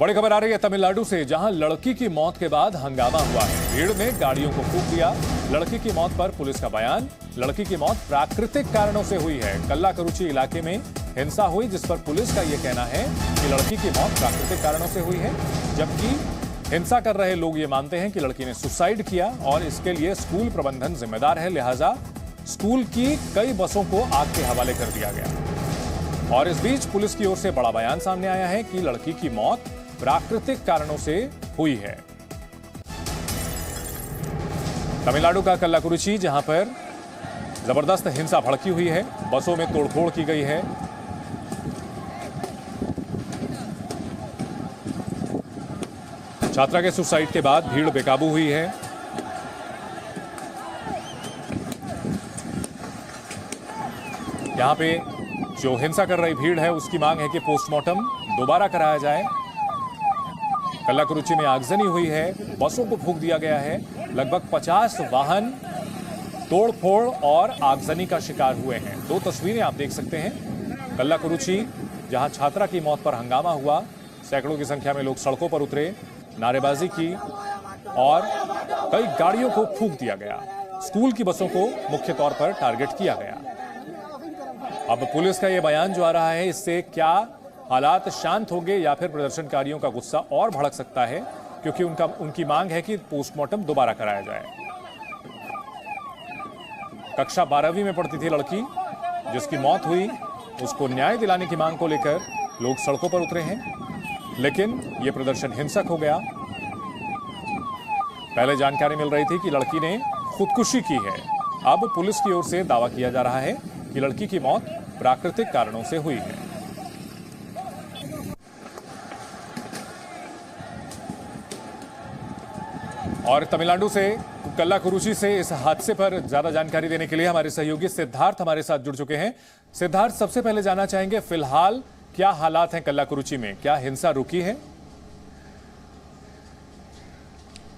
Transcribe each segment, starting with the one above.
बड़ी खबर आ रही है तमिलनाडु से, जहां लड़की की मौत के बाद हंगामा हुआ है। भीड़ ने गाड़ियों को फूंक दिया। लड़की की मौत पर पुलिस का बयान, लड़की की मौत प्राकृतिक कारणों से हुई है। कल्लाकुरुची इलाके में हिंसा हुई, जिस पर पुलिस का यह कहना है कि लड़की की मौत प्राकृतिक कारणों से हुई है, जबकि हिंसा कर रहे लोग ये मानते हैं कि लड़की ने सुसाइड किया और इसके लिए स्कूल प्रबंधन जिम्मेदार है, लिहाजा स्कूल की कई बसों को आग के हवाले कर दिया गया। और इस बीच पुलिस की ओर से बड़ा बयान सामने आया है कि लड़की की मौत प्राकृतिक कारणों से हुई है। तमिलनाडु का कल्लाकुरुची, जहां पर जबरदस्त हिंसा भड़की हुई है, बसों में तोड़फोड़ की गई है। छात्रा के सुसाइड के बाद भीड़ बेकाबू हुई है। यहां पे जो हिंसा कर रही भीड़ है उसकी मांग है कि पोस्टमार्टम दोबारा कराया जाए। कल्लाकुरुची में आगजनी हुई है, बसों को फूंक दिया गया है। लगभग 50 वाहन तोड़फोड़ और आगजनी का शिकार हुए हैं। दो तस्वीरें आप देख सकते हैं। कल्लाकुरुची, जहां छात्रा की मौत पर हंगामा हुआ, सैकड़ों की संख्या में लोग सड़कों पर उतरे, नारेबाजी की और कई गाड़ियों को फूंक दिया गया। स्कूल की बसों को मुख्य तौर पर टारगेट किया गया। अब पुलिस का यह बयान जो आ रहा है, इससे क्या हालात शांत होंगे या फिर प्रदर्शनकारियों का गुस्सा और भड़क सकता है, क्योंकि उनकी मांग है कि पोस्टमार्टम दोबारा कराया जाए। कक्षा 12वीं में पढ़ती थी लड़की, जिसकी मौत हुई, उसको न्याय दिलाने की मांग को लेकर लोग सड़कों पर उतरे हैं, लेकिन यह प्रदर्शन हिंसक हो गया। पहले जानकारी मिल रही थी कि लड़की ने खुदकुशी की है। अब पुलिस की ओर से दावा किया जा रहा है कि लड़की की मौत प्राकृतिक कारणों से हुई है। और तमिलनाडु से, कल्लाकुरुची से इस हादसे पर ज्यादा जानकारी देने के लिए हमारे सहयोगी सिद्धार्थ हमारे साथ जुड़ चुके हैं। सिद्धार्थ, सबसे पहले जानना चाहेंगे फिलहाल क्या हालात हैं कल्लाकुरुची में, क्या हिंसा रुकी है?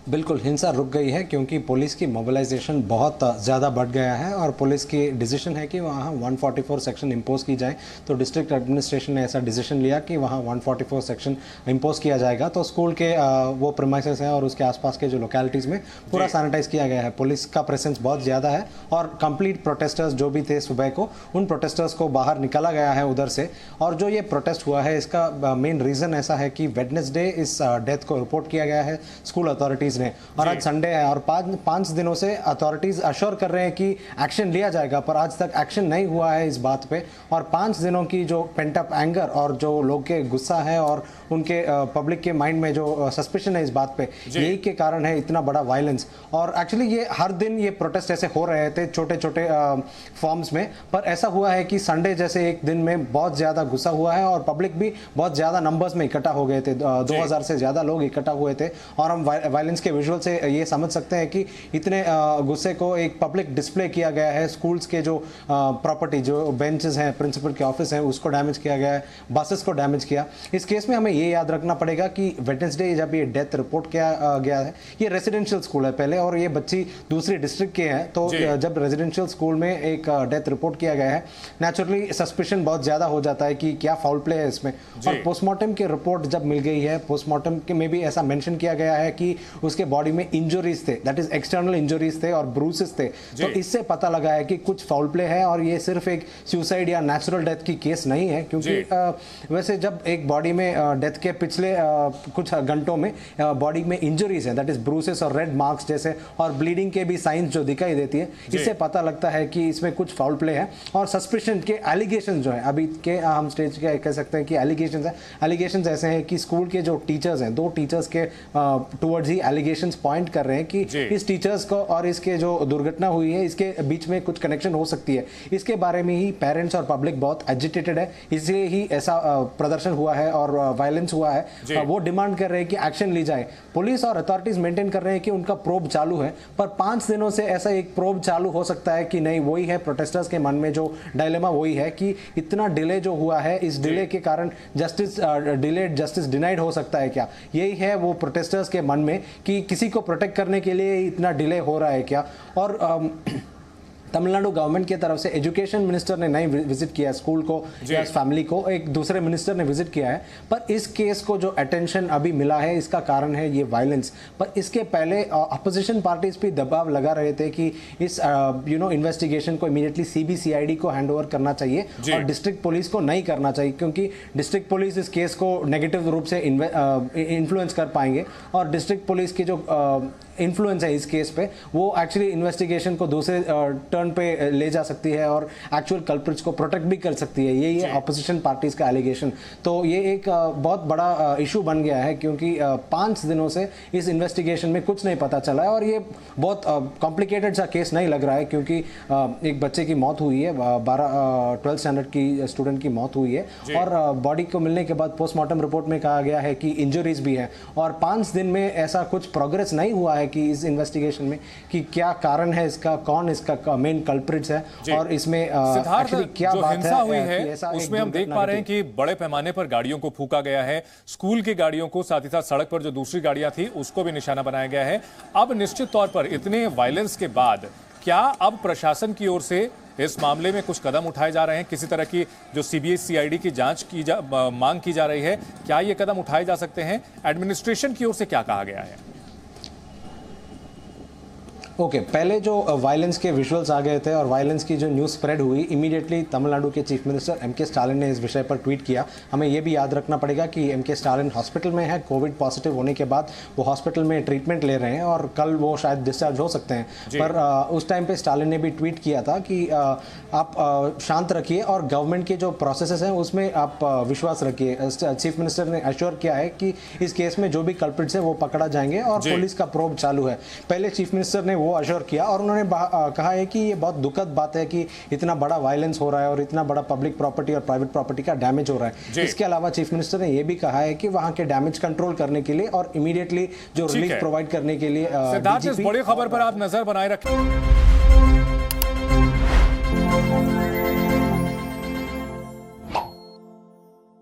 बिल्कुल, हिंसा रुक गई है क्योंकि पुलिस की मोबिलाइजेशन बहुत ज़्यादा बढ़ गया है और पुलिस की डिसीजन है कि वहाँ 144 सेक्शन इम्पोज की जाए। तो डिस्ट्रिक्ट एडमिनिस्ट्रेशन ने ऐसा डिसीजन लिया कि वहाँ 144 सेक्शन इम्पोज किया जाएगा। तो स्कूल के वो प्रीमाइसेस हैं और उसके आसपास के जो लोकेलिटीज़ में पूरा सैनिटाइज किया गया है। पुलिस का प्रेजेंस बहुत ज़्यादा है और कंप्लीट प्रोटेस्टर्स जो भी थे सुबह को, उन प्रोटेस्टर्स को बाहर निकाला गया है उधर से। और जो ये प्रोटेस्ट हुआ है, इसका मेन रीज़न ऐसा है कि वेडनेसडे इस डेथ को रिपोर्ट किया गया है स्कूल अथॉरिटीज़ ने, और आज संडे है और पांच दिनों से अथॉरिटीज अश्योर कर रहे हैं कि एक्शन लिया जाएगा, पर आज तक एक्शन नहीं हुआ है इस बात पे। और 5 दिनों की जो पेंट अप एंगर और जो लोग के गुस्सा है और उनके पब्लिक के माइंड में जो सस्पिशन है इस बात पे, यही के कारण है इतना बड़ा वायलेंस। और एक्चुअली ये हर दिन ये प्रोटेस्ट ऐसे हो रहे थे छोटे छोटे फॉर्म्स में, पर ऐसा हुआ है कि संडे जैसे एक दिन में बहुत ज्यादा गुस्सा हुआ है और पब्लिक भी बहुत ज्यादा नंबर्स में इकट्ठा हो गए थे। 2000 से ज्यादा लोग इकट्ठा हुए थे और हम वायलेंस के विजुअल से ये समझ सकते हैं कि इतने गुस्से को एक पब्लिक डिस्प्ले किया गया है। स्कूल्स के जो प्रॉपर्टी, जो बेंचेस हैं, प्रिंसिपल के ऑफिस हैं, उसको डैमेज किया गया है, बसेस को डैमेज किया। इस केस में हमें ये याद रखना पड़ेगा कि वेडनेसडे जब ये डेथ रिपोर्ट किया गया है, ये रेजिडेंशियल स्कूल है पहले और ये बच्ची दूसरी डिस्ट्रिक्ट के हैं। तो जब रेजिडेंशियल स्कूल में एक डेथ रिपोर्ट किया गया है, नेचुरली सस्पिशन बहुत ज्यादा हो जाता है कि क्या फाउल प्ले है इसमें। और पोस्टमार्टम की रिपोर्ट जब मिल गई है, पोस्टमार्टम में भी ऐसा मेंशन किया गया है कि उसके बॉडी में इंजरीज थे, दैट इज एक्सटर्नल इंजरीज थे और ब्रूसेस थे। तो इससे पता लगा है कि कुछ फाउल प्ले है और ये सिर्फ एक सुसाइड या नेचुरल डेथ की केस नहीं है, क्योंकि वैसे जब एक बॉडी में डेथ के पिछले कुछ घंटों में बॉडी में इंजरीज है, दैट इज ब्रूसेस और रेड मार्क्स जैसे और ब्लीडिंग के भी साइंस जो दिखाई देती है, इससे पता लगता है कि इसमें कुछ फाउल प्ले है। और सस्पिशन के एलिगेशन जो है अभी के हम स्टेज के कह सकते हैं कि एलिगेशन है। एलिगेशन ऐसे हैं कि स्कूल के जो टीचर्स हैं, 2 टीचर्स के टुवर्ड्स ही एलिगेशन पॉइंट कर रहे हैं कि इस टीचर्स को और इसके जो दुर्घटना हुई है इसके बीच में कुछ कनेक्शन हो सकती है। इसके बारे में ही पेरेंट्स और पब्लिक बहुत एजिटेटेड है, इसलिए ही ऐसा प्रदर्शन हुआ है और वायलेंस हुआ है। वो डिमांड कर रहे हैं कि एक्शन ली जाए। पुलिस और अथॉरिटीज मेंटेन कर रहे हैं कि उनका प्रोब चालू है, पर 5 दिनों से ऐसा एक प्रोब चालू हो सकता है कि नहीं। वही है प्रोटेस्टर्स के मन में जो डायलेमा, वही है कि इतना डिले जो हुआ है, इस डिले के कारण जस्टिस डिलेड जस्टिस डिनाइड हो सकता है क्या? यही है वो प्रोटेस्टर्स के मन में कि किसी को प्रोटेक्ट करने के लिए इतना डिले हो रहा है क्या? और तमिलनाडु गवर्नमेंट की तरफ से एजुकेशन मिनिस्टर ने नहीं विजिट किया स्कूल को या फैमिली को, एक दूसरे मिनिस्टर ने विजिट किया है। पर इस केस को जो अटेंशन अभी मिला है इसका कारण है ये वायलेंस। पर इसके पहले अपोजिशन पार्टीज भी दबाव लगा रहे थे कि इस इन्वेस्टिगेशन को इमीडिएटली सीबीसीआईडी को हैंडओवर करना चाहिए और डिस्ट्रिक्ट पुलिस को नहीं करना चाहिए, क्योंकि डिस्ट्रिक्ट पुलिस इस केस को नेगेटिव रूप से इन्फ्लुएंस कर पाएंगे और डिस्ट्रिक्ट पुलिस की जो इन्फ्लुएंस है इस केस पे वो एक्चुअली इन्वेस्टिगेशन को दूसरे टर्न पे ले जा सकती है और एक्चुअल कल्प्रिट्स को प्रोटेक्ट भी कर सकती है। यही है अपोजिशन पार्टीज का एलिगेशन। तो ये एक बहुत बड़ा इशू बन गया है, क्योंकि 5 दिनों से इस इन्वेस्टिगेशन में कुछ नहीं पता चला है और ये बहुत कॉम्प्लिकेटेड सा केस नहीं लग रहा है, क्योंकि एक बच्चे की मौत हुई है, 12th स्टैंडर्ड की स्टूडेंट की मौत हुई है और बॉडी को मिलने के बाद पोस्टमार्टम रिपोर्ट में कहा गया है कि इंजरीज भी है और 5 दिन में ऐसा कुछ प्रोग्रेस नहीं हुआ है कि इस इन्वेस्टिगेशन में कि क्या कारण है इसका, कौन इसका मेन कल्प्रिट्स है और इसमें एक्चुअली क्या बात हिंसा हुई है उसमें हम देख पा रहे हैं कि बड़े पैमाने पर गाड़ियों को फूंका गया है, स्कूल की गाड़ियों को, साथ ही साथ सड़क पर जो दूसरी गाड़ियां थी उसको भी निशाना बनाया गया है। अब निश्चित तौर पर इतने वायलेंस के बाद क्या अब प्रशासन की ओर से इस मामले में कुछ कदम उठाए जा रहे हैं? किसी तरह की जो सीबीसीआईडी की जांच की मांग की जा रही है, क्या ये कदम उठाए जा सकते हैं? एडमिनिस्ट्रेशन की ओर से क्या कहा गया है? ओके, पहले जो वायलेंस के विजुअल्स आ गए थे और वायलेंस की जो न्यूज़ स्प्रेड हुई, इमीडिएटली तमिलनाडु के चीफ मिनिस्टर एम.के. स्टालिन ने इस विषय पर ट्वीट किया। हमें ये भी याद रखना पड़ेगा कि एम.के. स्टालिन हॉस्पिटल में है, कोविड पॉजिटिव होने के बाद वो हॉस्पिटल में ट्रीटमेंट ले रहे हैं और कल वो शायद डिस्चार्ज हो सकते हैं। पर उस टाइम पे स्टालिन ने भी ट्वीट किया था कि आप शांत रखिए और गवर्नमेंट के जो प्रोसेसेस हैं उसमें आप विश्वास रखिए। चीफ मिनिस्टर ने एश्योर किया है कि इस केस में जो भी कल्प्रिट्स है वो पकड़ा जाएंगे और पुलिस का प्रोब चालू है। पहले चीफ मिनिस्टर ने वो अश्योर किया और उन्होंने कहा है कि ये बहुत दुखद बात है कि इतना बड़ा वायलेंस हो रहा है और इतना बड़ा पब्लिक प्रॉपर्टी और प्राइवेट प्रॉपर्टी का डैमेज हो रहा है। इसके अलावा चीफ मिनिस्टर ने ये भी कहा है कि वहां के डैमेज कंट्रोल करने के लिए और इमीडिएटली जो रिलीफ प्रोवाइड करने के लिए सिद्धार्थ, इस बड़ी खबर पर आप नजर बनाए रखें।